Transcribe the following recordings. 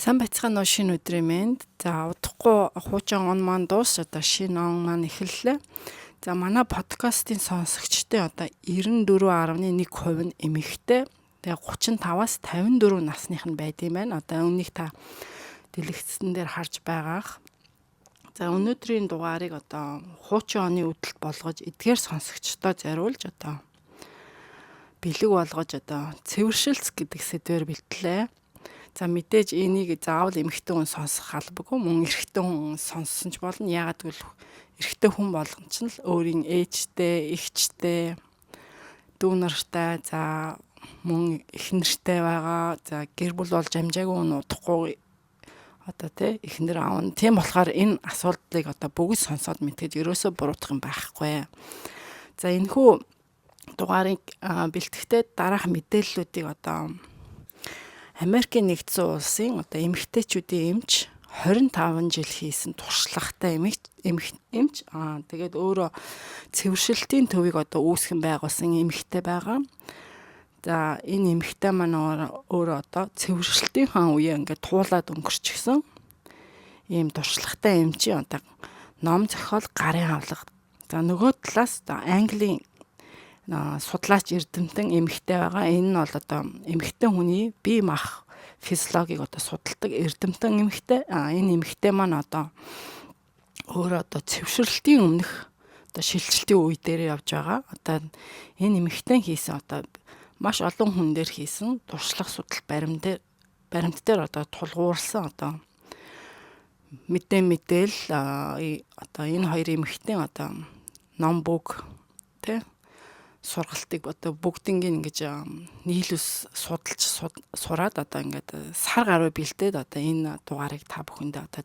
Сайн байцгаана уу шинэ өдрийн мэнд. За удахгүй хуучин он маань дуус одоо шинэ он маань эхэллээ. За манай подкастын сонсогчдын одоо 94.1% нь эмэгтэй. Тэгээ 35-аас 54 насных нь байд юм байна. Одоо үүнийг та дэлгэцэн дээр харж байгаах. За өнөөдрийн дугаарыг одоо хуучин оны үдэлт болгож эдгээр сонсогчдоо зориулж одоо бэлэг болгож одоо цэвэршилц гэдэг сэдвээр бэлтлээ. За мэдээж энийг заавал эмэгтэй хүн сонсох албагүй мөн эрэгтэй хүн сонссон ч болно. Яагаад гэвэл эрэгтэй хүн болгон ч л өөрийн ээжтэй, эгчтэй, дүү нартай, за мөн эхнэртэй байгаа. За гэр бүл болж амжаагүй нь удахгүй одоо эхнэр аав нь. Тийм болохоор энэ асуудлыг одоо бүгд сонсоод мэдгээд ерөөсөө буруутгах юм байхгүй. За энэхүү дугаарыг бэлтгэхдээ дараах мэдээллүүдийг одоо Америкийн нэгдсэн улсын одоо эмэгтэйчүүдийн эмч 25 жил хийсэн туршлагатай эмч тэгээд өөрөө цэвэршилтийн төвийг одоо үүсгэн байгуулсан эмэгтэй байгаа. За энэ эмэгтэй маань өөрөө одоо цэвэршилтийн үеэ ингээд туулаад өнгөрчихсөн ийм туршлагатай эмчийн одоо ном зохиол гарын авлага. За нөгөө талаас одоо Английн судлаач эрдэмтэн эмэгтэй байгаа. Энэ нь бол одоо эмэгтэй хүний бие мах физиологийг одоо судалдаг эрдэмтэн эмэгтэй. Энэ эмэгтэй маань одоо өөрөө одоо цэвэршилтийн өмнөх одоо шилжилтийн үе дээр явж байгаа. Одоо энэ эмэгтэй хийсэн одоо маш олон хүн дээр хийсэн туршлага судал баримт дээр одоо тулгуурласан одоо мэдээл одоо энэ хоёр эмэгтэй одоо ном бүг сургалтыг одоо бүгднийг ингэж нийлүүлс судалж сураад одоо ингээд сар гаруй бэлдээд одоо энэ дугаарыг та бүхэндээ одоо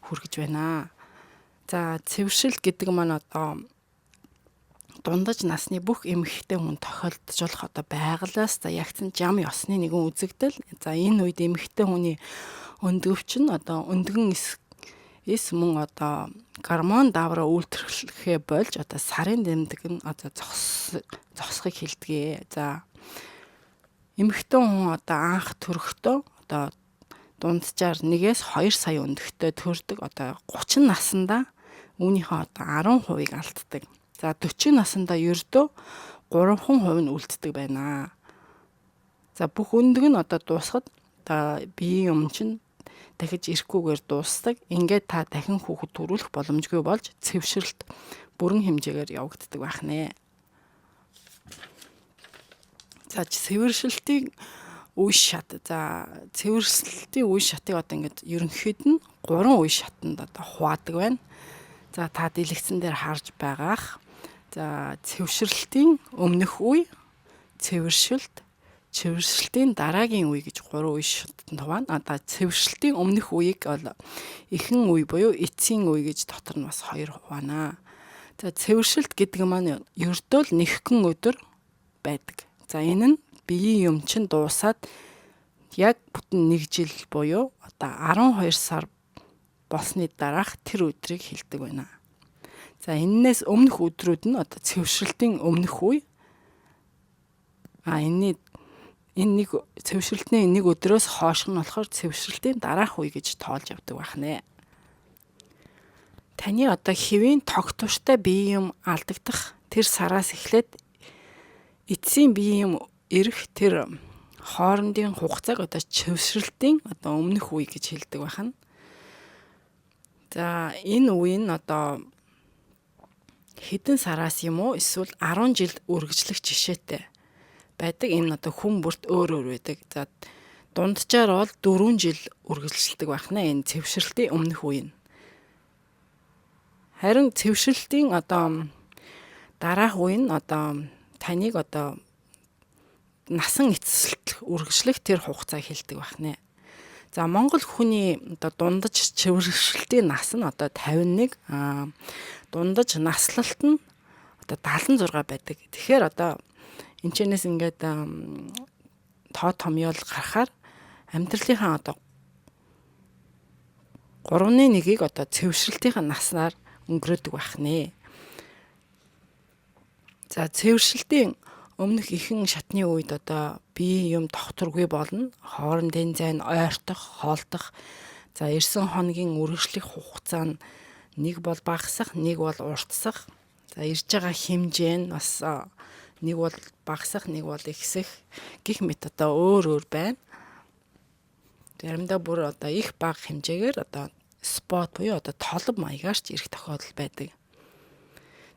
хүргэж байна. За цэвэршил гэдэг маань одоо дундаж насны бүх эмэгтэй хүн тохиолдож одоо байгалаас за ягцсан жам ёсны нэгэн үзэгдэл. За энэ үед эмэгтэй хүний өндгөвч нь одоо өндгөн эс мөн одоо гормон давраа үйлчлэхээ болж одоо сарын дэмдэг нь одоо зогсохыг хэлдэг. За эмэгтэй хүн одоо анх төрөхдөө одоо дунджаар 1-2 сая өндөгтэй төрдөг. Одоо 30 наснда үүнийхээ одоо 10%-ийг алддаг. За 40 наснда ердөө 3% нь үлддэг байна. За бүх өндөг нь одоо дуусахад одоо биеийн өмч нь дахиж ирэхгүйгээр дуусдаг. Ингээд та дахин хүүхэд төрүүлэх боломжгүй болж цэвэршилт бүрэн хэмжээгээр явагддаг байх нэ. За цэвэршилтийн үе шат. За цэвэршилтийн үе шатыг одоо ингээд ерөнхийд нь 3 үе шатанд одоо хуваадаг байна. За та дэлгэцэн дээр харж байгаах. За цэвэршилтийн өмнөх үе, цэвэршилтийн дараагийн үе гэж 3 үе шатанд хуваана. Одоо цэвэршилтийн өмнөх үеийг бол эхэн үе буюу эцсийн үе гэж дотор нь бас 2 хуваана. За цэвэршилт гэдэг маань ердөө л нэгхэн өдөр байдаг. За энэ нь биеийн өмчин дуусаад яг бүтэн 1 жил буюу одоо 12 сар болсны дараах тэр өдрийг хэлдэг байна. За энээс өмнөх өдрүүд нь одоо цэвэршилтийн өмнөх үе. Энэ цэвэршилтний 1 өдрөөс хойш нь болохоор цэвэршилтийн дараах үе гэж тоолж явдаг байх нэ. Таны одоо хэвийн тогтвортой биеийн алдагдах тэр сараас эхлээд эцсийн биеийн ирэх тэр хоорондын хугацааг одоо цэвэршилтийн одоо өмнөх үе гэж хэлдэг байна. За энэ үе нь одоо хэдэн сараас юм уу эсвэл 10 жил үргэлжлэх жишээтэй байдаг. Энэ одоо хүн бүрт өөр байдаг. За дунджаар бол 4 жил үргэлжилдэг байна. Энэ цэвэршилтийн өмнөх үе нь. Харин цэвэршилтийн одоо дараах үе нь одоо таныг одоо насан эцэслэх үргэлжлэх тэр хугацааг хэлдэг байна. За Монгол хүний одоо дундаж цэвэршилтийн нас нь одоо 51, дундаж наслалт нь одоо 76 байдаг. Тэгэхээр одоо энэчнээс ингээд тоо томьёол гарахаар амьдралынхаа одоо 3/1-ийг одоо цэвэршилтийн наснаар өнгөрөөдөг байх нэ. За цэвэршилтийн өмнөх ихэнх шатны үед одоо биеийн юм тогтворгүй болно. Хоорондын зайн ойртох, хоолдох. За ирсэн хоногийн үргэлжлэх хугацаа нь нэг бол багасах, нэг бол уртсах. За ирж байгаа хэмжээ нь бас нэг бол багасах, нэг бол ихсэх гэх мэт одоо өөр байна. Заримдаа бүр одоо их бага хэмжээгээр одоо спот буюу одоо толб маягаар ч ирэх тохиолдол байдаг.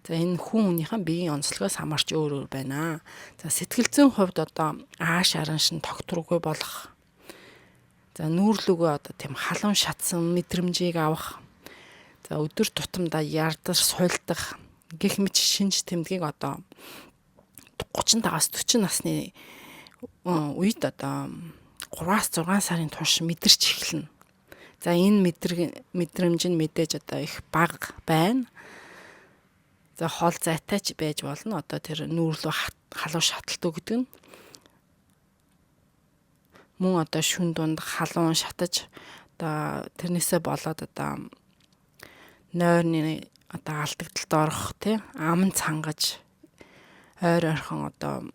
За энэ хүн хүнийхэн биеийн онцлогоос хамаарч өөр байна. За сэтгэл зүйн хувьд одоо ааш араншин тогтворгүй болох. За нүүрлүгөө одоо тийм халуун шатсан мэдрэмжийг авах. За өдөр тутамдаа ярдаж суйлдах гэх мэт шинж тэмдгийг одоо 35-аас 40 насны үед одоо 3-6 сарын турш мэдэрч эхэлнэ. За энэ мэдрэмж нь мэдээж одоо их бага байна. За хоол зайтай ч байж болно. Одоо тэр нүүрлүү халуун шаталт гэдэг нь мөн одоо шүн дунд халуун шатаж одоо тэрнээсээ болоод одоо нойрны одоо алдагдалд орох ам цангаж ойрхон одоо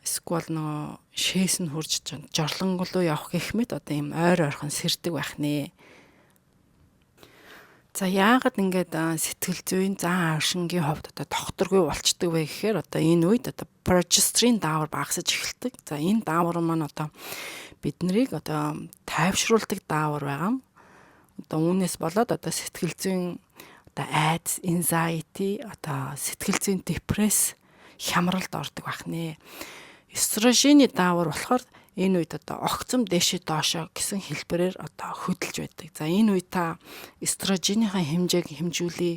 эсвэл нөгөө шээс нь хурж жорлонголоо явах гэх мэт одоо ийм ойрхон сэрдэг байх нэ. За яагаад ингээд сэтгэл зүйн зан авшингийн хувьд одоо тогтворгүй болчдөг вэ гэхээр одоо энэ үед одоо прогестерон даавар багасж эхэлдэг. За энэ даавар маань одоо биднийг одоо тайвшруулдаг даавар байгаа. Одоо үүнээс болоод одоо сэтгэл зүйн одоо айдс, anxiety, одоо сэтгэл зүйн депресс хямралд ордог байх нэ. Эстрогены даавар болохоор энэ үед одоо огцом дээшээ доошоо гэсэн хэлбэрээр одоо хөдөлж байдаг. За энэ үед та эстрогенийхаа хэмжээг хэмжүүлээ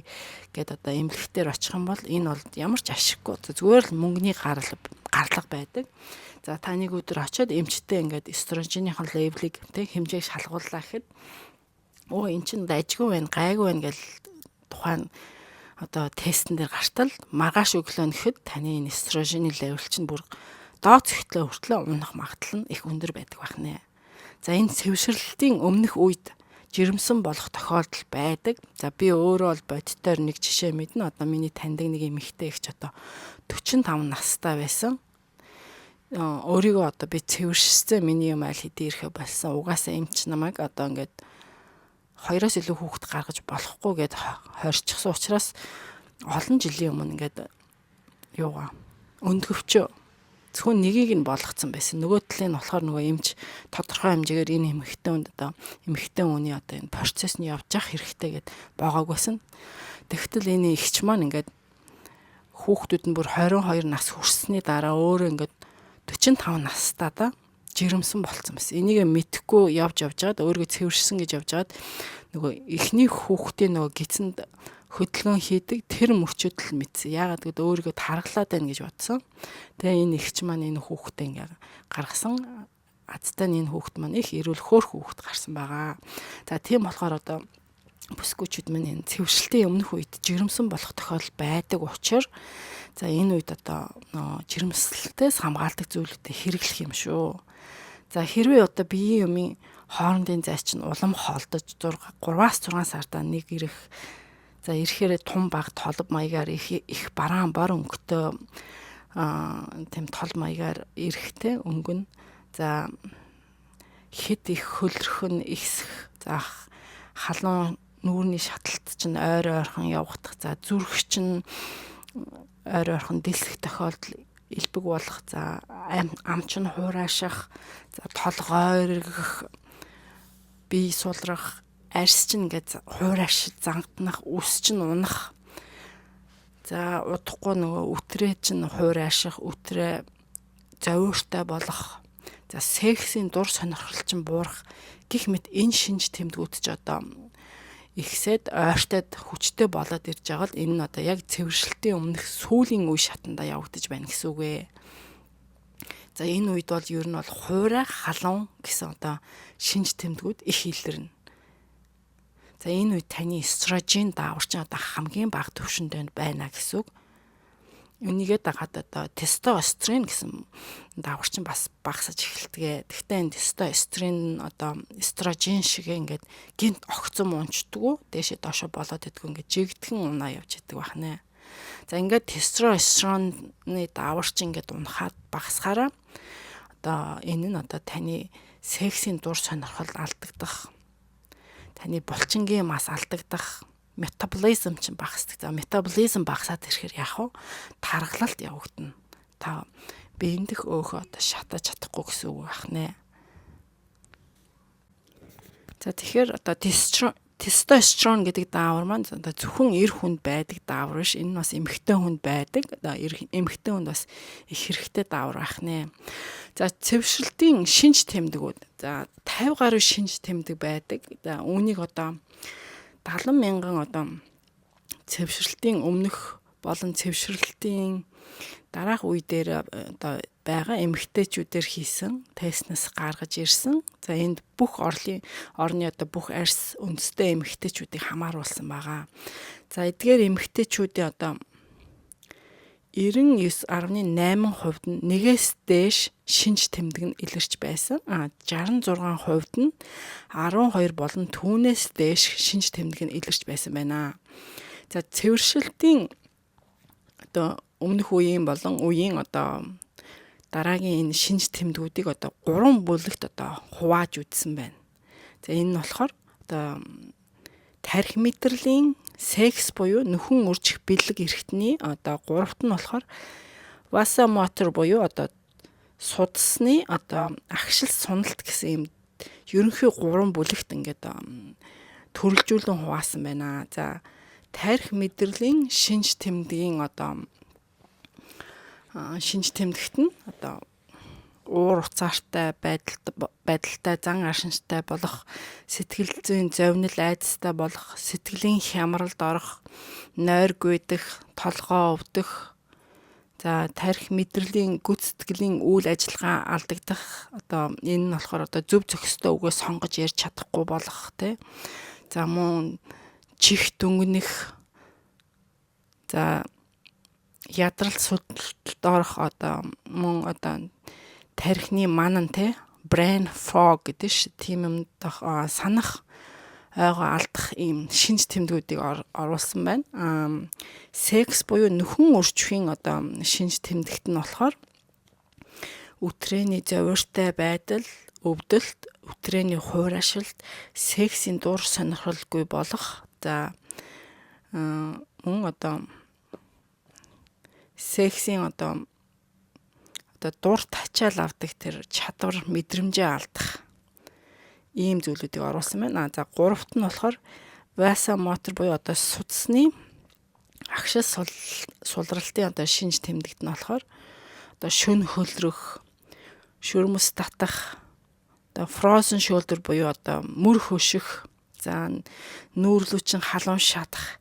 гэдээ одоо эмнэлэгтээр очих юм бол энэ бол ямар ч ашиггүй. Зүгээр л мөнгөний гарлага байдаг. За та нэг өдөр очиод эмчтэй ингээд эстрогенийхаа левелийг хэмжээг шалгууллаа гэхэд эн чинь дайжгүй байна, гайгүй байна гэж тухайн одоо тестэн дээр гартал маргааш өглөө нэхэд таны энэ эстрогены левел чинь бүр доод зохитлоо хүртлээ унах магадлал нь их өндөр байдаг байх нэ. За энэ цэвшрэлтийн өмнөх үед жирэмсэн болох тохиолдол байдаг. За би өөрөө бол бодитоор нэг жишээ мэднэ. Одоо миний таньдаг нэг эмэгтэй ихч одоо 45 настай байсан. Өөрийгөө одоо би цэвэршсэн миний юм аль хэдийн ирэхэ болсон. Угаасаа эмч намайг одоо ингээд 2-оос илүү хүүхэд гаргаж болохгүй гэд хорчихсан учраас олон жилийн өмнө ингээд өндгөвчөө зөвхөн нэгийг нь болгоцсон байсан. Нөгөө талын нь болохоор нөгөө эмч тодорхой хэмжээгээр энэ эмэгтэй хүний одоо энэ процесс нь явж явах хэрэгтэй гэд боогоогүйсэн. Тэгтэл энэ ихч маань ингээд хүүхдүүд нь бүр 22 нас хүрсний дараа өөрөө ингээд 45 настайдаа жирэмсэн болцсон байсан. Энийг мэдхгүй явж байгаад өөрийгөө цэвэршсэн гэж явж байгаад нөгөө эхний хүүхдийн нөгөө гидсэнд хөдөлгөөн хийдэг тэр мөчөд л мэдсэн. Яагаад гэвэл өөрийгөө таргалаад байна гэж бодсон. Тэгээ энэ ихч маань энэ хүүхдээ ингээ гаргасан. Азтай энэ хүүхд маань их эрүүл хөөх хүүхд гарсан байгаа. За тийм болохоор одоо бүсгүйчүүд маань энэ цэвэршилтийн өмнөх үед жирэмсэн болох тохиолдол байдаг учраас за энэ үед одоо жирэмслэлтээс хамгаалдаг зүйлүүдэд хэрэглэх юм шүү. За хэрвээ одоо биеийн юмын хоорондын зай чинь улам холдож 3-6 сардаа нэг ирэх ирэхээр тун баг толб маягаар их бараан бор өнгөтэй тийм тол маягаар эрэхтэй өнгөн. За хэд их хөлрөх нь ихсэх. За халуун нүүрний шаталт чинь ойрхон явагдах. За зүрх чинь ойрхон дэлсэх тохиолдол элбэг болох. За ам чинь хуурайших. За толгой эргэх, бие сулрах, арьс чинь ингээд хуурайш зангаднах, үс чинь унах. За удахгүй нөгөө үтрээ чинь хуурайших, үтрээ зовиортой болох. За сексийн дур сонирхол чинь буурах гэх мэт энэ шинж тэмдгүүд ч одоо ихсээд ойртоод хүчтэй болоод ирж байгаа л энэ нь одоо яг цэвэршилтийн өмнөх сүүлийн үе шатанда явагдаж байна гэсэн үг ээ. За энэ үед бол ер нь бол хуурай халуун гэсэн одоо шинж тэмдгүүд их илэрнэ. За энэ үед таны эстроген даавар чинь одоо хамгийн бага түвшинд байна гэсэн үг. Үнийгээ дагаад одоо тестостерон гэсэн даавар чинь бас багасаж эхэлдэг. Гэхдээ энэ тестостерон одоо эстроген шиг ингээд гинт огцом унцдаггүй. Дээшээ доошоо болоод идэггүй ингээд жигдхэн унаа явж идэг байх нэ. За ингээд тестостероны даварч ингээд унахад багасгаараа одоо энэ нь одоо таны сексийн дур сонирхол алдагдах, таны булчингийн мас алдагдах, метаболизм чинь багасдаг. За метаболизм багасаад ирэхээр яах вэ? Тархалт явагдана. Та биеийн дэх өөхөө одоо шатаж чадахгүй гэсэн үг байна. За тэгэхээр одоо тестостерон гэдэг даавар маань одоо зөвхөн эр хүнд байдаг даавар биш. Энэ нь бас эмэгтэй хүнд байдаг. Одоо эмэгтэй хүнд бас их хэрэгтэй даавар байна. За цэвэршилтийн шинж тэмдгүүд. За 50 гаруй шинж тэмдэг байдаг. За үүнийг одоо 70 мянган одоо цэвэршилтийн өмнөх болон цэвэршилтийн дараах үе дээр одоо байгаа эмэгтэйчүүдээр хийсэн тестнээс гаргаж ирсэн. За энд бүх орны одоо бүх арьс үндэстэй эмэгтэйчүүдийг хамааруулсан байгаа. За эдгээр эмэгтэйчүүдийн одоо 99.8% нь нэгээс дээш шинж тэмдэг нь илэрч байсан. 66% нь 12 болон түүнээс дээш шинж тэмдэг нь илэрч байсан байна. За цэвэршилтийн одоо өмнөх үеийн болон үеийн одоо дараагийн энэ шинж тэмдгүүдийг одоо 3 бүлэгт одоо хувааж үзсэн байна. За энэ нь болохоор одоо тархи мэдрэлийн секс буюу нөхөн үржих бэлэг эрхтний одоо 3-т нь болохоор васомотор буюу одоо судасны одоо агшил суналт гэсэн юм ерөнхий 3 бүлэгт ингээд төрөлжүүлэн хуваасан байна. За тархи мэдрэлийн шинж тэмдгийн одоо шинж тэмдэгт нь одоо уур уцаартай байдалтай зан аршинтай болох, сэтгэл зүйн зовнил айдастай болох, сэтгэлийн хямралд орох, нойр гүйдэх, толгоо өвдөх, за тархи мэдрэлийн гүйцэтгэлийн үйл ажиллагаа алдагдах, одоо энэ нь болохоор одоо зөв зохистой үгөө сонгож ярьж чадахгүй болох тий. За мөн чих дүнгнэх, за ядралт судалт орох одоо мөн одоо тархины манан тий brain fog гэдэг ш тийм юм санах ойгоо алдах ийм шинж тэмдгүүдийг оруулсан байна. Секс буюу нөхөн үржихийн одоо шинж тэмдэгт нь болохоор өтрээний зовиртой байдал, өвдөлт, өтрээний хуурайшилт, сексийн дур сонирхолгүй болох, за мөн одоо сексийн одоо дур тачаал авдаг тэр чадвар мэдрэмжээ алдах ийм зүйлүүдийг оруулсан байна. За 3-т нь болохоор васомотор буюу одоо судасны агшил сулралтын одоо шинж тэмдэгт нь болохоор одоо шүн хөлрөх, шүрмэс татах, одоо frozen shoulder буюу одоо мөр хөших, за нүүрлүүчин халуун шатах,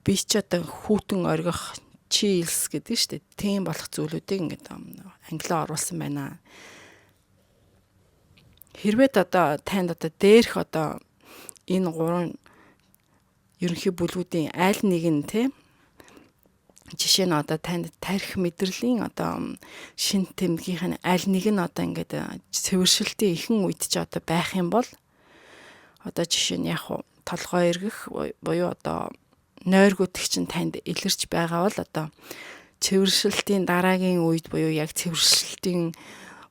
би ч одоо хүүтэн оргих chills гэдэг шүү дээ. Тийм болох зүйлүүдийг ингээд англиар оруулсан байна. Хэрвээ одоо танд одоо дээрх одоо энэ 3 ерөнхий бүлгүүдийн аль нэг нь тий жишээ нь одоо танд тархи мэдрэлийн одоо шин тэмдгийнх нь аль нэг нь одоо ингээд цэвэршилтийн ихэнх үед ч одоо байх юм бол одоо жишээ нь яг толгой эргэх буюу одоо нойр гүтэх чинь танд илэрч байгаа бол одоо цэвэршилтийн дараагийн үед буюу яг цэвэршилтийн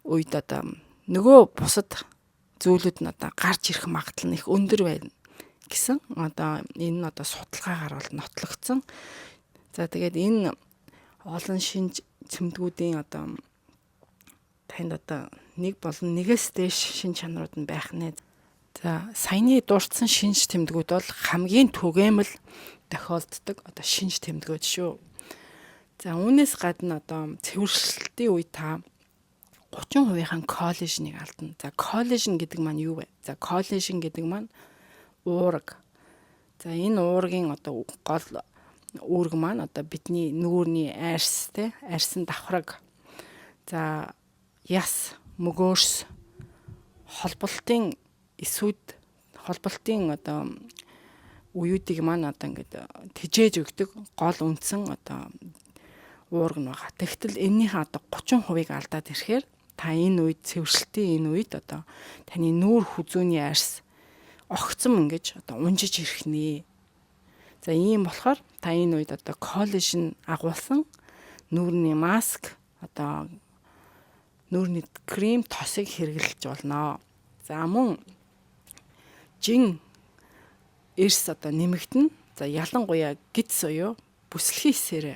үед одоо нөгөө бусад зүйлүүд нь одоо гарч ирэх магадлал нь их өндөр байна гэсэн одоо энэ нь одоо судалгаагаар бол нотлогдсон. За тэгээд энэ олон шинж тэмдгүүдийн одоо танд одоо нэг болон нэгээс дээш шинж чанарууд нь байх нэ. За саяны дурдсан шинж тэмдгүүд бол хамгийн түгээмэл тохиолддог одоо шинж тэмдгүүд шүү. За үүнээс гадна одоо цэвэршилтийн үе та 30%-ийн коллагеныг алдна. За коллаген гэдэг маань юу вэ? За коллаген гэдэг маань уураг. За энэ уургийн одоо гол үүрэг маань одоо бидний нүүрний арьс те арьсан давхраг. За яс, мөгөөрс, холболтын эсүүд холболтын одоо үеүүдийг маань одоо ингээд тижээж өгдөг гол үндсэн одоо уураг нь байгаа. Тэгтэл энэнийхээ одоо 30%-ийг алдаад ирэхээр та энэ үед цэвэршилтийн энэ үед одоо таны нүүр хүзүүний арьс огцом ингэж одоо унжиж ирэх нэ. За ийм болохоор та энэ үед одоо коллажен агуулсан нүүрний маск, одоо нүүрний крем тосыг хэрэглэж болно. За мөн жин эрс одоо нэмэгдэнэ. За ялангуяа гидс буюу бүслэхийн эсээр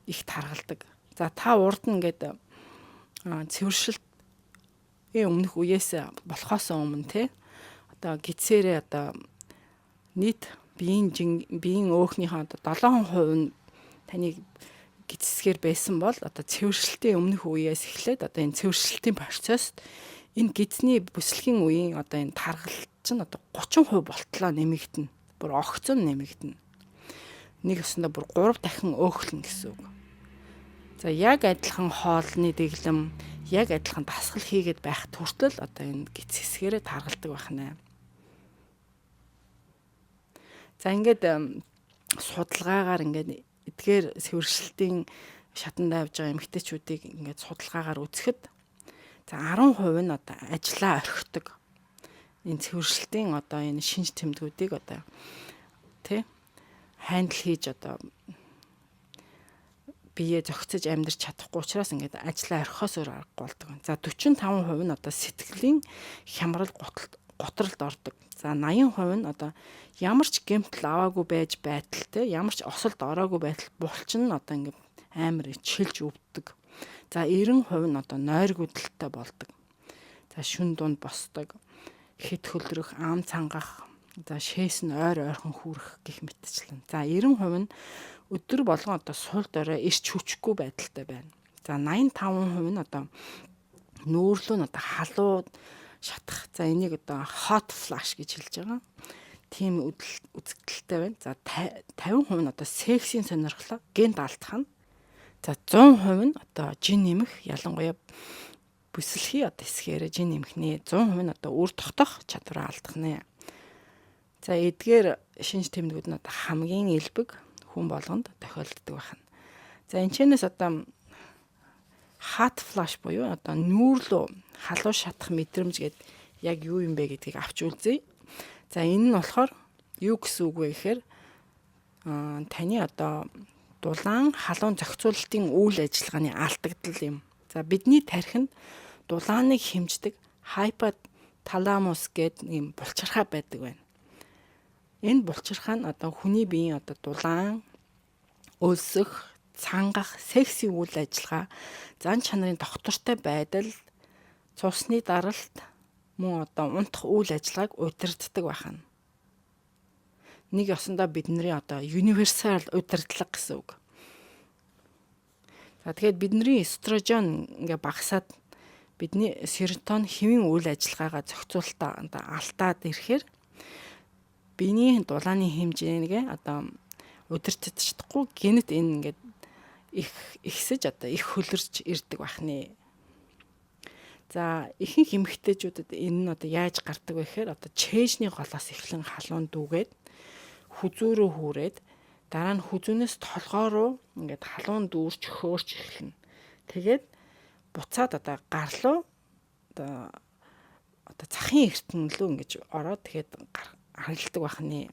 их таргалдаг. За та урд нь ингээд цэвэршилтийн өмнөх үеэс болохоос өмнө те одоо гидсээрээ одоо нийт биеийн өөхнийхээ одоо 7% нь таныг гидсэсгээр байсан бол одоо цэвэршилтийн өмнөх үеэс эхлээд одоо энэ цэвэршилтийн процесс энэ гидсний бүслэхийн үеийн одоо энэ таргалт чинь одоо 30% болтлоо нэмэгдэнэ. Бүр огцом нэмэгдэнэ. Нэг өсөндөө бүр 3 дахин өөхлөн гэсэн үг. За яг адилхан хоолны дэглэм, яг адилхан дасгал хийгээд байх хүртэл одоо энэ гидсэсгээрээ таргалдаг байна. За ингээд судалгаагаар ингээд эдгээр цэвэршилтийн шатанд авж байгаа эмэгтэйчүүдийг ингээд судалгаагаар үзэхэд за 10% нь одоо ажиллаа орхидог. Энэ цэвэршилтийн одоо энэ шинж тэмдгүүдийг одоо хандл хийж одоо бие зохицож амьдарч чадахгүй учраас ингээд ажиллаа орхихоос өөр аргагүй болдог. За 45% нь одоо сэтгэлийн хямрал готролд ордог. За 80% нь одоо ямар ч гэмтэл аваагүй байж байтал ямар ч осолд ороогүй байтал булчин нь одоо ингээд амар ичилж өвддөг. За 90% нь одоо нойргүйдэлтэй болдог. За шүн дунд босдог. Хит хөлрөх, ам цангах, за шээс нь ойрхон хүрэх гэх мэтчлэн. За 90% нь өдөр болгон одоо сул дорой ирч хүчгүй байдалтай байна. За 85% нь одоо нүүрлүү нь одоо халуу шатах. За энийг одоо hot flash гэж хэлж байгаа. Тийм үзэгдэлтэй байна. За 50% нь одоо сексийн сонирхлоо гэнт алдах нь. За 100% нь одоо жин нэмэх, ялангуяа бүслэхий одоо эсгээр жин нэмэхний 100% нь одоо үр тогтоох чадвараа алдах нэ. За эдгээр шинж тэмдгүүд нь одоо хамгийн элбэг хүн болгонд тохиолддог байна. За энэчнээс одоо hot flash буюу одоо нүүрлөө халуун шатах мэдрэмж гэдэг яг юу юм бэ гэдгийг авч үзье. За энэ нь болохоор юу гэсэн үг вэ гэхээр таны одоо дулаан халуун зохицуулалтын үйл ажиллагааны алдагдал юм. За бидний тархинд дулааныг хэмждэг hypothalamus гэдэг ийм булчирхай байдаг байна. Энэ булчирхай нь одоо хүний биеийн одоо дулаан, өлсөх, цангах, сексийн үйл ажиллагаа, зан чанарын доктортой байдал, цусны даралт, мөн одоо унтах үйл ажиллагааг удирддаг байна. Нэг ёсондоо бидний одоо universal удирдлага гэсэн үг. За тэгэхээр бидний эстрожен ингээ багасаад бидний серотонин хэвийн үйл ажиллагаагаа зохицуулалтаа алдаад ирэхээр биений дулааны хэмжээгээ одоо удирдах чадахгүй гэнэт энэ ингээд ихсэж одоо их хөлөрч ирдэг байна. За ихэнх эмэгтэйчүүдэд энэ нь одоо яаж гардаг вэ гэхээр одоо чэйжний голоос эхлэн халуун дүүгээд хүзүү рүү хүрээд дараа нь хүзүүнээс толгоо руу ингээд халуун дүүрч хөөрч эхэлнэ. Тэгээд буцаад одоо гарлуу одоо захын эртнэлөө ингэж ороод тэгээд харилдаг байна.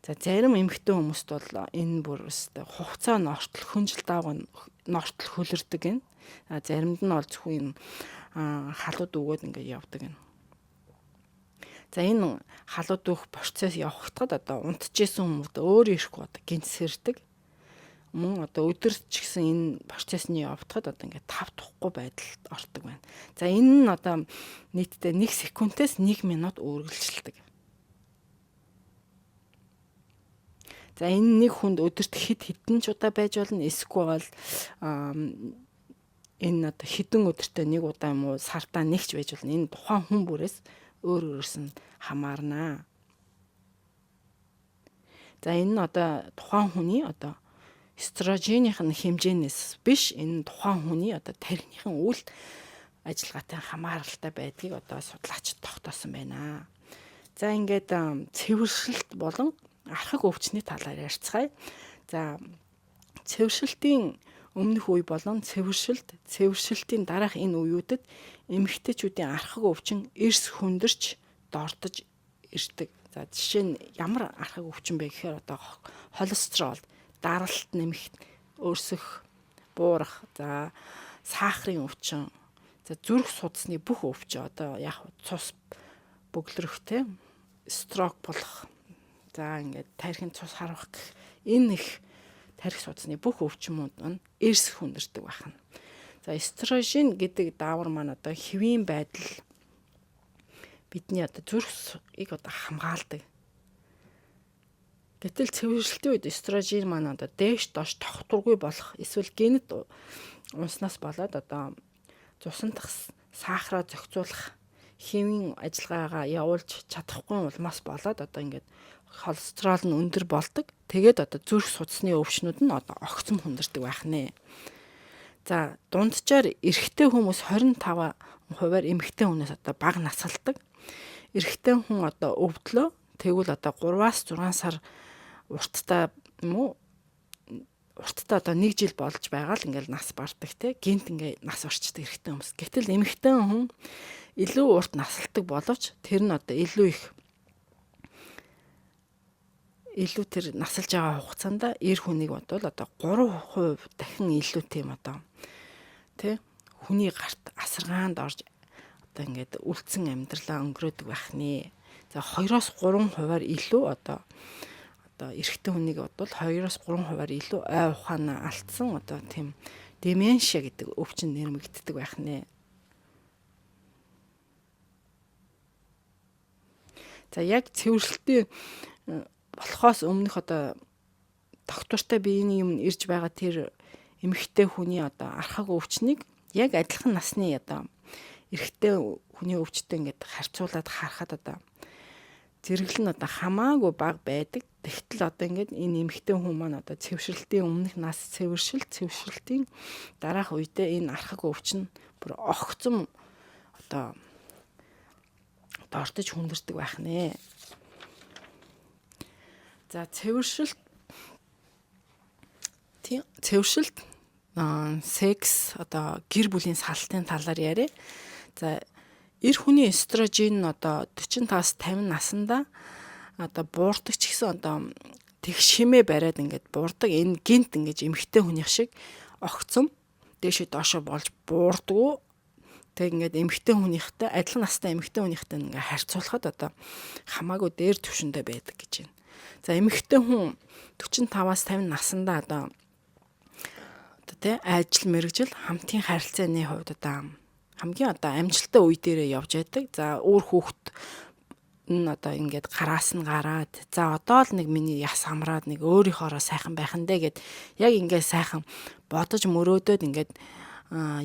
За зарим эмэгтэй хүмүүст бол энэ бүр өстой хугацаа нортол хүнжил даавга нортол хөлөрдөг гин. Заримд нь бол зөвхөн халууд өгөөд ингээд явдаг гин. За энэ халууд өгөх процесс явагдахад одоо унтчихсэн хүмүүс өөр ирэхгүй одоо гинцсэрдэг. Мөн одоо өдөрт ч гэсэн энэ процессны явагдахад одоо ингээд тав тухгүй байдалд ордог байна. За энэ нь одоо нийтдээ 1 секундээс 1 минут үргэлжилдэг. За энэ нэг хүнд өдөрт хэдэн ч удаа байж болно. Эсвэл энэ одоо хэдэн өдөртөө нэг удаа юм уу сартаа нэгч байж болно. Энэ тухайн хүн бүрээс өөр өөрөөс нь хамаарнаа. За энэ нь одоо тухайн хүний одоо эстрогених хэмжээнээс биш энэ тухайн хүний одоо тархиныхын үйл ажиллагаатай хамааралтай байдгийг одоо судлаачид тогтоосон байна. За ингээд цэвэршилт болон архаг өвчний талаар ярилцгаая. За цэвэршилтийн өмнөх үе болон цэвэршилтийн дараах энэ үеүүдэд эмэгтэйчүүдийн архаг өвчин эрс хүндэрч дордож ирдэг. За жишээ нь ямар архаг өвчин бэ гэхээр одоо холестерол, даралт нэмэх, өрсөх, буурах, за сахарын өвчин, за зүрх судасны бүх өвчин одоо яг цус бөглөрөх те строк болох, за ингээд тархин цус харвах гэх энэ их тархи судасны бүх өвчмүүд нь эрс хүндэрдэг байна. За эстрожен гэдэг даавар маань одоо хэвийн байдал бидний одоо зүрхийг одоо хамгаалдаг. Гэтэл цэвэрлэлтийн үед эстрожен маань одоо дээш доош тогтворгүй болох эсвэл генет унснаас болоод одоо цусан дахь сахараа зохицуулах хэмийн ажиллагаагаа явуулж чадахгүй улмаас болоод одоо ингээд холестерол нь өндөр болдог. Тэгээд одоо зүрх судасны өвчнүүд нь одоо огцом хүндэрдэг байх нэ. За дунджаар эрэгтэй хүмүүс 25%-аар эмэгтэй хүнээс одоо бага насалдаг. Эрэгтэй хүн одоо өвдлөө тэгвэл одоо 3-6 сар урттай одоо 1 жил болж байгаа л ингээл нас бардаг те гинт ингээ нас орчдөг эрэгтэй хүмүүс. Гэтэл эмэгтэй хүн илүү урт насалдаг боловч тэр нь одоо илүү тэр насалж байгаа хугацаанд эр хүнийг бодвол одоо 3% дахин илүү тийм одоо тэ хүний гарт асаргаанд орж одоо ингээд үлдсэн амьдралаа өнгөрөөдөг байх нэ. За 2-3%-аар илүү одоо эрэгтэй хүнийг бодвол 2-3%-аар илүү ой ухаанаа алдсан одоо тийм деменшия гэдэг өвчин нэрмэгддэг байх нэ. За яг цэвэрлэлтийн болохоос өмнөх одоо доктортой биений юм ирж байгаа тэр эмэгтэй хүний одоо архаг өвчнийг яг адилхан насны одоо эрэгтэй хүний өвчтэй ингээд харьцуулаад харахад одоо зэрэглэл нь одоо хамаагүй бага байдаг. Тэгтэл одоо ингээд энэ эмэгтэй хүн маань одоо цэвэрлэлтийн өмнөх нас цэвэрлэлтийн дараах үедээ энэ архаг өвчин бүр огцом одоо дортож хүндэрдэг байх нэ. За цэвэршилт секс одоо гэр бүлийн салтын талаар яриа. За эр хүний эстрожен нь одоо 45-50 наснда одоо буурдаг ч гэсэн одоо тэг шимээ бариад ингээд буурдаг. Энэ гинт ингээд эмэгтэй хүнийх шиг огцом дээшээ доошоо болж буурдаг. Тэг ингээд эмэгтэй хүнийхтэй адилхан настай эмэгтэй хүнийхтэй ингээд харьцуулахад одоо хамаагүй дээр түвшиндээ байдаг гэж байна. За эмэгтэй хүн 45-аас 50 наснда одоо ажил мэргэжил хамтын харилцааны хувьд одоо хамгийн одоо амжилттай үе дээрээ явж байдаг. За өөр хүүхэд нь одоо ингээд гараас нь гараад за одоо л нэг миний яс хамраад нэг өөрийнхоороо сайхан байхан дээ гэд яг ингээд сайхан бодож мөрөөдөд ингээд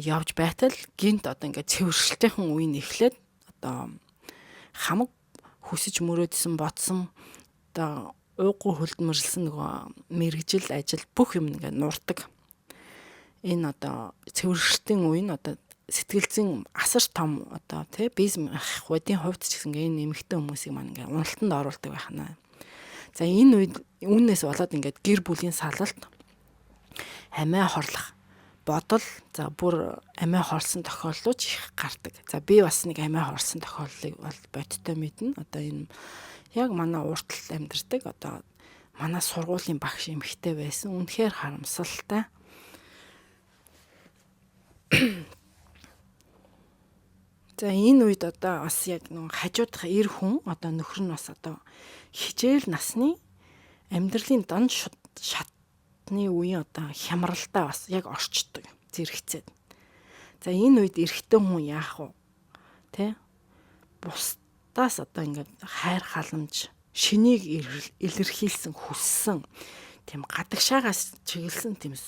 явж байтал гинт одоо ингээд цэвэршилтийн үе нь эхлээд одоо хамаг хүсэж мөрөөдсөн бодсон одоо ууггүй хөлдмөрлсөн нөгөө мэргэжил ажил бүх юм ингээд нурдаг. Энэ одоо цэвэршилтийн үе нь одоо сэтгэл зүйн асар том одоо тий бизнес ахуйдын хувьд ч гэсэн энэ нэмэгтэй хүмүүсийг маань ингээд уналтанд оруулдаг байна. За энэ үед үүнээс болоод ингээд гэр бүлийн салалт амиа хорлох бодол за бүр амиа хорсон тохиолдлууд их гардаг. За би бас нэг амиа хорсон тохиолдлыг бол бодтой мэднэ. Одоо энэ яг манай урталт амьдардаг одоо манай сургуулийн багш эмэгтэй байсан. Үнэхээр харамсалтай. За энэ үед одоо бас яг нэг хажуудах эр хүн одоо нөхөр нь бас одоо хичээл насны амьдралын дон шатны үеийн одоо хямралдаа бас яг орчдөг зэрэгцээд. За энэ үед эрэгтэй хүн яах вэ? Тэ? Бусдаас одоо ингээд хайр халамж, шинийг илэрхийлсэн хүссэн тийм гадагшаагаас чиглэсэн тийм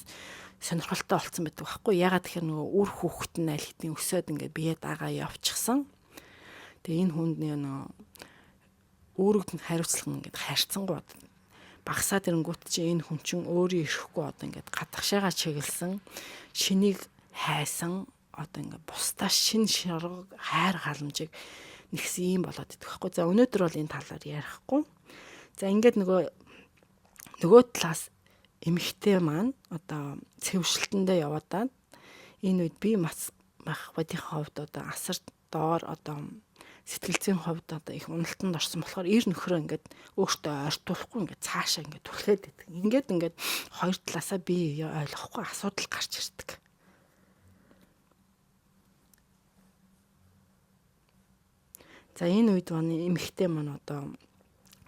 сонирхолтой болсон байдаг байхгүй. Ягаад тэгэхээр нөгөө үр хүүхэд нь аль хэдийн өсөөд ингээд бие дагаа явчихсан. Тэгээ энэ хүнд нөгөө өөрөг нь хариуцлага ингээд харьцангууд багсаад ирэнгүүт чи энэ хүн чинь өөрөө ирэхгүй одоо ингээд гадагшаагаа чиглэсэн шинийг хайсан одоо ингээд бусдаа шин шарга хайр халамжийг нэгсэн юм болоод идэх байхгүй. За өнөөдөр бол энэ талаар ярихгүй. За ингээд нөгөө талаас эмэгтэй маань одоо цэвэршилтэндээ яваад энэ үед бие мах бодийн хувьд одоо асар доор одоо сэтгэл зүйн хувьд одоо их уналтанд орсон болохоор эр нөхрөө ингээд өөртөө ойртуулахгүй ингээд цаашаа ингээд түлхээд байдаг. Ингээд хоёр талаасаа бие ойлгохгүй асуудал гарч ирдэг. За энэ үед манай эмэгтэй маань одоо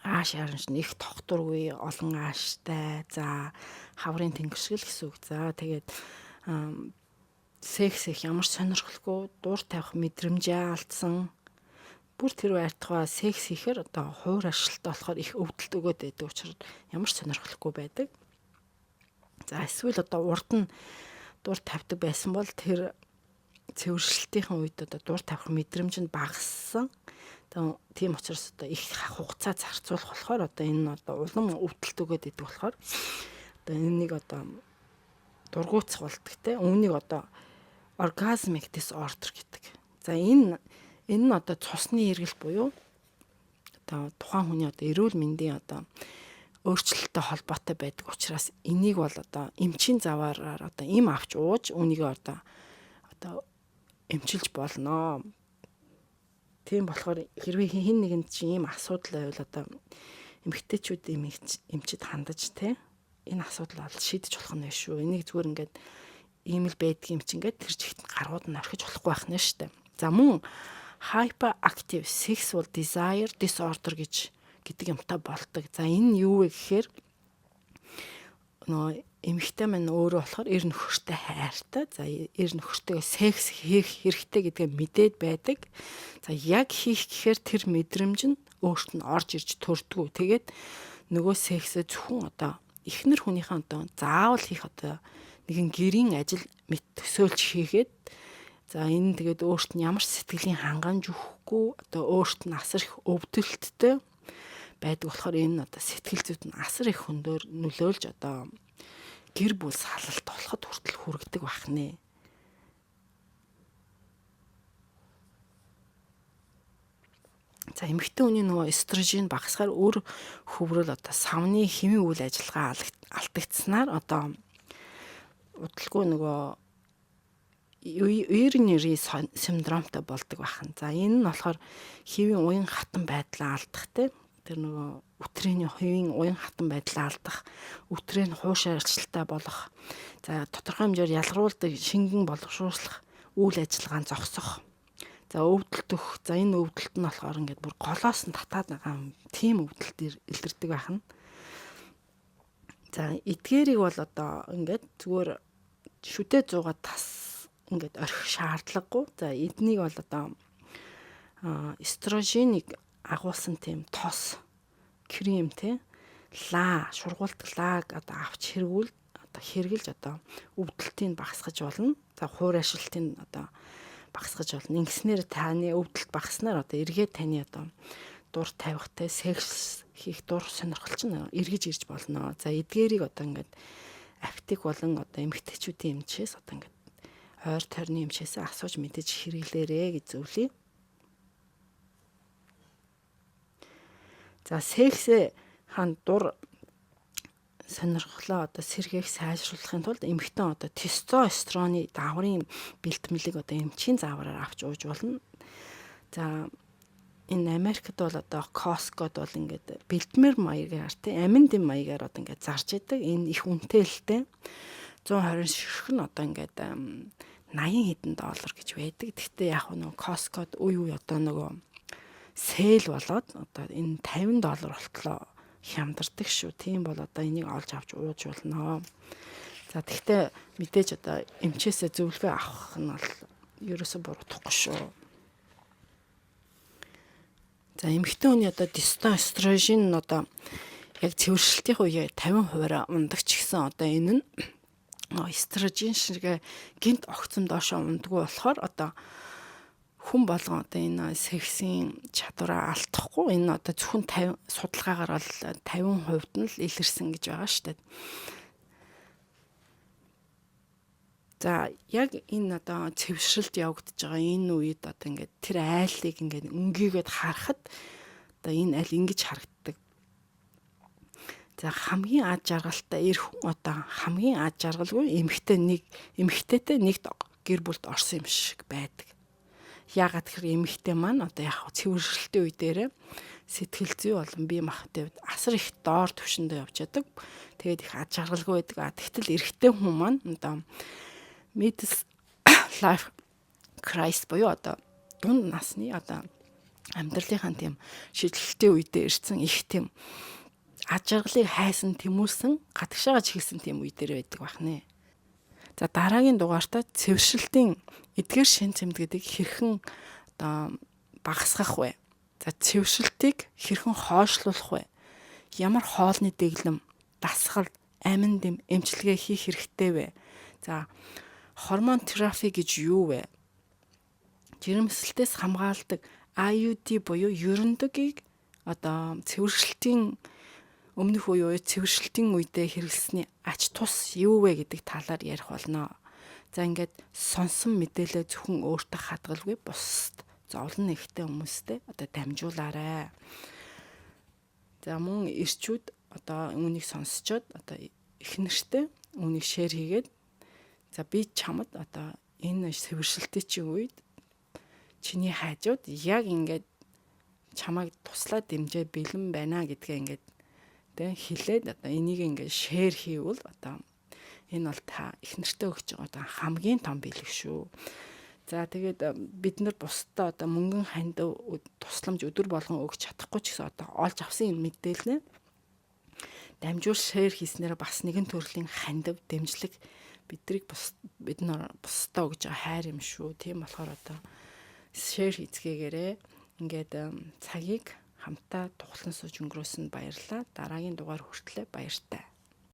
ааш харанч их тогтургүй, олон ааштай. За хаврын тэнгэршил гэсэн үг. За тэгээд секс их ямар сонирхолгүй, дуур тавих мэдрэмжээ алдсан. Бүр тэр байтугай секс хийхээр одоо хуур ашилтаа болохоор их өвдөлт өгөөд байдаг учраас ямар сонирхолгүй байдаг. За эсвэл одоо урд нь дуур тавьдаг байсан бол тэр цэвэршилтийн үед одоо дуур тавих мэдрэмж нь багассан. Тийм учраас одоо их хугацаа зарцуулах болохоор одоо энэ одоо улам өвдөлт өгөөд идэх болохоор одоо энэнийг одоо дургуутсах болдог те. Үүнийг одоо orgasmic disorder гэдэг. За энэ нь одоо цусны эргэлт буюу одоо тухайн хүний одоо эрүүл мэндийн одоо өөрчлөлттэй холбоотой байдаг учраас энийг бол одоо эмчийн заваараар одоо эм авч ууж үүнийг одоо эмчилж болно. Тийм болохоор хэрвээ хэн нэгэнд чинь ийм асуудал байвал одоо эмэгтэйчүүд эмчид хандаж те энэ асуудал бол шийдэж болох нь шүү. Энийг зүгээр ингээд ийм л байдаг юм чинь ингээд тэр чигт гарууд нь орхиж болохгүй байх нь шүү дээ. За мөн hyperactive sexual desire disorder гэдэг юмтай болдог. За энэ юу вэ гэхээр эмэгтэй маань өөрөө болохоор эр нөхөртэй хайртай. За эр нөхөртэйгээ секс хийх хэрэгтэй гэдгээ мэдээд байдаг. За яг хийх гэхээр тэр мэдрэмж нь өөрт нь орж ирж төрдгөө. Тэгээд нөгөө сексээ зөвхөн одоо эхнэр хүнийхээ одоо заавал хийх одоо нэгэн гэрийн ажил мэт төсөөлж хийгээд за энэ тэгээд өөрт нь ямар сэтгэлийн хангамж өгөхгүй одоо өөрт нь асар их өвдөлттэй байдаг болохоор энэ одоо сэтгэл зүйд нь асар их хөндөөр нөлөөлж одоо гэр бүл салалт болоход хүртэл хүргэдэг бахнэ. За эмэгтэй хүний нөгөө эстрожен багасгаар өр хөврөл одоо савны хэвийн үйл ажиллагаа алдагдсанаар одоо удалгүй нөгөө urinary syndromeтай болдог бахан. За энэ нь болохоор хэвийн уян хатан байдлаа алдах те. Тэр нөгөө өтрийн хэвийн уян хатан байдлаа алдах, өтрийн хуушаа арчилтай болох. За тодорхой хэмжээр ялгаруулдаг шингэн боловсруулах үйл ажиллагаанд зогсох. За өвдөлт өгөх. За энэ өвдөлт нь болохоор ингээд бүр голоос нь татаад байгаа тийм өвдөлт илэрдэг байна. За эдгээрийг бол одоо ингээд зүгээр шүтээ зуугаад тас ингээд орхих шаардлагагүй. За эднийг бол одоо эстроженийг агуулсан тийм тос крем те шургуулдаг лаг одоо авч хэрглэж одоо өвдөлтийг багасгаж болно. За хуур ашиглалтыг одоо багасгаж болно. Ингэснээр таны өвдөлт багаснаар одоо эргээд таны одоо дур тавихтай секс хийх дур сонирхол чинь эргэж ирж болно. За эдгээрийг одоо ингээд аптек болон одоо эмэгтэйчүүдийн эмчээс одоо ингээд ойр тойрны эмчээс асууж мэдэж хэрэглээрэй гэж зөвлөе. За сексээ хаан дур сонирхлоо одоо сэргээх сайжруулахын тулд эмэгтэй одоо тестостероны даврын бэлтгэлийг одоо эмчийн заавараар авч ууж болно. За энэ Америкт бол одоо Costco-д бол ингээд бэлтмэр маягаар тийм аминдын маягаар одоо ингээд зарж идэг. Энэ их үнэтэй 120 ширхэг нь одоо ингээд 80 хэдэн доллар гэж байдаг. Гэхдээ яг нөгөө Costco-д үе одоо нөгөө сэл болоод одоо энэ 50 доллар болтлоо хямдардаг шүү. Тийм бол одоо энийг олж авч ууж болно. За тэгвэл мэдээж одоо эмчээсээ зөвлөгөө авах нь бол ерөөсө буруудахгүй шүү. За эмэгтэй хүний одоо тестостерон нь одоо яг цэвэршилтийн үеэ 50% ундаг ч гэсэн одоо энэ нь эстрожен шиг гинт огцом доошоо ундаггүй болохоор одоо хүн болгон одоо энэ сексийн чадвараа алдахгүй. Энэ одоо зөвхөн судалгаагаар бол 50% нь л илэрсэн гэж байгаа шүү дээ. За яг энэ одоо цэвэршилт явагдаж байгаа энэ үед одоо ингээд тэр айлыг ингээд өнгийгээд харахад одоо энэ айл ингэж харагддаг. За хамгийн ад жаргалтай эр хүн одоо хамгийн ад жаргалгүй эмэгтэйтэй нэг гэр бүлд орсон юм шиг байдаг. Яагаад гэхээр эмэгтэй маань одоо яг цэвэршилтийн үе дээрээ сэтгэл зүй болон бие махбодын хувьд асар их доор түвшиндээ явж яадаг. Тэгээд их аж аргалгүй байдаг. Тэгтэл эрэгтэй хүн маань одоо middle life crisis буюу одоо дунд насны одоо амьдралынхаа тийм шилжилтийн үедээ ирсэн их тийм аж аргалыг хайсан тэмүүлсэн гадагшаага чиглэсэн тийм үе дээр байдаг бахнэ. За дараагийн дугаартаа цэвэршилтийн эдгээр шин цэмдгүүдийг хэрхэн одоо багасгах вэ? За цэвэршилтийг хэрхэн хойшлуулах вэ? Ямар хоолны дэглэм, дасгал, амин дэм эмчилгээ хийх хэрэгтэй вэ? За гормон терапи гэж юу вэ? Жирэмслэлтээс хамгаалдаг IUD буюу ерөндөгийг одоо цэвэршилтийн өмнөх үе цэвэршилтийн үедээ хэрэглэсний ач тус юу вэ гэдэг талаар ярих болно. За ингээд сонсон мэдээлэл зөвхөн өөртөө хадгалгүй бусд зовлон нэгтэй хүмүүстэй одоо дамжуулаарай. За мөн ирчүүд одоо үүнийг сонсчоод одоо их нэртэй үүнийг шеэр хийгээд за би чамд одоо энэ цэвэршилтийн чинь үед чиний хайжууд яг ингээд чамайг туслаад дэмжээ бэлэн байна гэдгээ ингээд тэ хэлээд одоо энийг ингээд шеэр хийвэл одоо энэ бол та их нэртэй өгч байгаа одоо хамгийн том бэлэг шүү. За тэгээд бид нар бусдаа одоо мөнгөн ханд тусламж өдөр болгон өгч чадахгүй ч гэсэн одоо олж авсан энэ мэдээлэл дамжуул шеэр хийснээр бас нэгэн төрлийн хандив дэмжлэг бид нар бусдаа өгж байгаа хайр юм шүү. Тийм болохоор одоо шеэр хийцгээгээрээ ингээд цагийг хамтаа тухлан сууж өнгөрөөсөнд баярлалаа. Дараагийн дугаар хүртлээр баяртай.